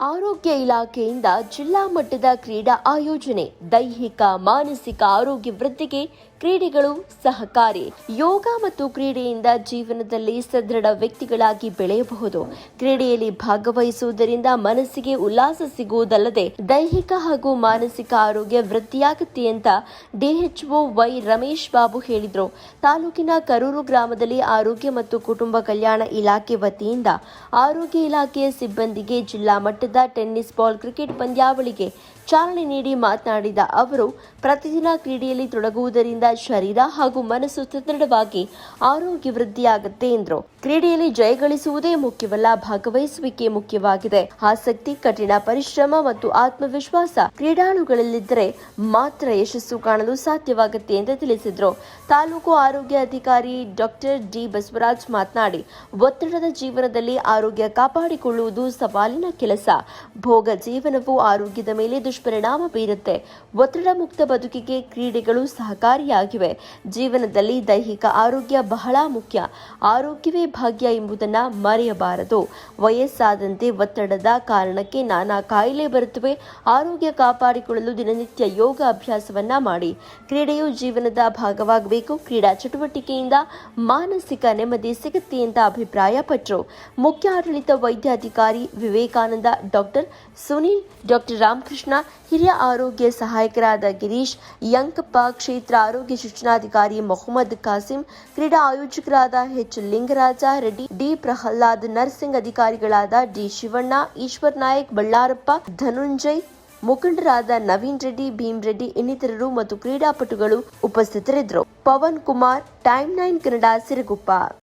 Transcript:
ಆರೋಗ್ಯ ಇಲಾಖೆಯಿಂದ ಜಿಲ್ಲಾ ಮಟ್ಟದ ಕ್ರೀಡಾ ಆಯೋಜನೆ. ದೈಹಿಕ ಮಾನಸಿಕ ಆರೋಗ್ಯ ವೃದ್ಧಿಗೆ ಕ್ರೀಡೆಗಳು ಸಹಕಾರಿ. ಯೋಗ ಮತ್ತು ಕ್ರೀಡೆಯಿಂದ ಜೀವನದಲ್ಲಿ ಸದೃಢ ವ್ಯಕ್ತಿಗಳಾಗಿ ಬೆಳೆಯಬಹುದು. ಕ್ರೀಡೆಯಲ್ಲಿ ಭಾಗವಹಿಸುವುದರಿಂದ ಮನಸ್ಸಿಗೆ ಉಲ್ಲಾಸ ಸಿಗುವುದಲ್ಲದೆ ದೈಹಿಕ ಹಾಗೂ ಮಾನಸಿಕ ಆರೋಗ್ಯ ವೃದ್ಧಿಯಾಗುತ್ತೆ ಅಂತ ಡಿಎಚ್ಒ ವೈ ರಮೇಶ್ ಬಾಬು ಹೇಳಿದರು. ತಾಲೂಕಿನ ಕರೂರು ಗ್ರಾಮದಲ್ಲಿ ಆರೋಗ್ಯ ಮತ್ತು ಕುಟುಂಬ ಕಲ್ಯಾಣ ಇಲಾಖೆ ವತಿಯಿಂದ ಆರೋಗ್ಯ ಇಲಾಖೆಯ ಸಿಬ್ಬಂದಿಗೆ ಜಿಲ್ಲಾ ಮಟ್ಟದ ಟೆನ್ನಿಸ್ ಬಾಲ್ ಕ್ರಿಕೆಟ್ ಪಂದ್ಯಾವಳಿಗೆ ಚಾಲನೆ ನೀಡಿ ಮಾತನಾಡಿದ ಅವರು, ಪ್ರತಿದಿನ ಕ್ರೀಡೆಯಲ್ಲಿ ತೊಡಗುವುದರಿಂದ ಶರೀರ ಹಾಗೂ ಮನಸ್ಸು ಸದೃಢವಾಗಿ ಆರೋಗ್ಯ ವೃದ್ಧಿಯಾಗುತ್ತೆ ಎಂದರು. ಕ್ರೀಡೆಯಲ್ಲಿ ಜಯಗಳಿಸುವುದೇ ಮುಖ್ಯವಲ್ಲ, ಭಾಗವಹಿಸುವಿಕೆ ಮುಖ್ಯವಾಗಿದೆ. ಆಸಕ್ತಿ, ಕಠಿಣ ಪರಿಶ್ರಮ ಮತ್ತು ಆತ್ಮವಿಶ್ವಾಸ ಕ್ರೀಡಾಳುಗಳಲ್ಲಿದ್ದರೆ ಮಾತ್ರ ಯಶಸ್ಸು ಕಾಣಲು ಸಾಧ್ಯವಾಗುತ್ತೆ ಎಂದು ತಿಳಿಸಿದರು. ತಾಲೂಕು ಆರೋಗ್ಯ ಅಧಿಕಾರಿ ಡಾಕ್ಟರ್ ಡಿ ಬಸವರಾಜ್ ಮಾತನಾಡಿ, ಒತ್ತಡದ ಜೀವನದಲ್ಲಿ ಆರೋಗ್ಯ ಕಾಪಾಡಿಕೊಳ್ಳುವುದು ಸವಾಲಿನ ಕೆಲಸ. ಭೋಗ ಜೀವನವು ಆರೋಗ್ಯದ ಮೇಲೆ ದುಷ್ಪರಿಣಾಮ ಬೀರುತ್ತೆ. ಒತ್ತಡ ಮುಕ್ತ ಬದುಕಿಗೆ ಕ್ರೀಡೆಗಳು ಸಹಕಾರಿಯಾಗಿವೆ. ಜೀವನದಲ್ಲಿ ದೈಹಿಕ ಆರೋಗ್ಯ ಬಹಳ ಮುಖ್ಯ. ಆರೋಗ್ಯವೇ ಭಾಗ್ಯ ಎಂಬುದನ್ನು ಮರೆಯಬಾರದು. ವಯಸ್ಸಾದಂತೆ ಒತ್ತಡದ ಕಾರಣಕ್ಕೆ ನಾನಾ ಕಾಯಿಲೆ ಬರುತ್ತವೆ. ಆರೋಗ್ಯ ಕಾಪಾಡಿಕೊಳ್ಳಲು ದಿನನಿತ್ಯ ಯೋಗ ಅಭ್ಯಾಸವನ್ನ ಮಾಡಿ. ಕ್ರೀಡೆಯು ಜೀವನದ ಭಾಗವಾಗಬೇಕು. ಕ್ರೀಡಾ ಚಟುವಟಿಕೆಯಿಂದ ಮಾನಸಿಕ ನೆಮ್ಮದಿ ಸಿಗುತ್ತೆ ಅಂತ ಅಭಿಪ್ರಾಯಪಟ್ಟರು. ಮುಖ್ಯ ಆಡಳಿತ ವೈದ್ಯಾಧಿಕಾರಿ ವಿವೇಕಾನಂದ, ಡಾಕ್ಟರ್ ಸುನೀಲ್, ಡಾಕ್ಟರ್ ರಾಮಕೃಷ್ಣ, ಹಿರಿಯ ಆರೋಗ್ಯ ಸಹಾಯಕರಾದ ಗಿರೀಶ್, ಯಂಕಪ್ಪ, ಕ್ಷೇತ್ರ ಆರೋಗ್ಯ ಶಿಕ್ಷಣಾಧಿಕಾರಿ ಮೊಹಮ್ಮದ್ ಕಾಸಿಂ, ಕ್ರೀಡಾ ಆಯೋಜಕರಾದ H Lingaraja Reddy, D Prahlad, nursing ಅಧಿಕಾರಿಗಳಾದ ಡಿ ಶಿವಣ್ಣ, ಈಶ್ವರ್ ನಾಯಕ್, ಬಳ್ಳಾರಪ್ಪ, ಧನುಂಜಯ್, ಮುಖಂಡರಾದ ನವೀನ್ ರೆಡ್ಡಿ, ಭೀಮ್ ರೆಡ್ಡಿ ಇನ್ನಿತರರು ಮತ್ತು ಕ್ರೀಡಾಪಟುಗಳು ಉಪಸ್ಥಿತರಿದ್ದರು. ಪವನ್ ಕುಮಾರ್, ಟೈಮ್ 9 ಕನ್ನಡ, ಸಿರಗುಪ್ಪ.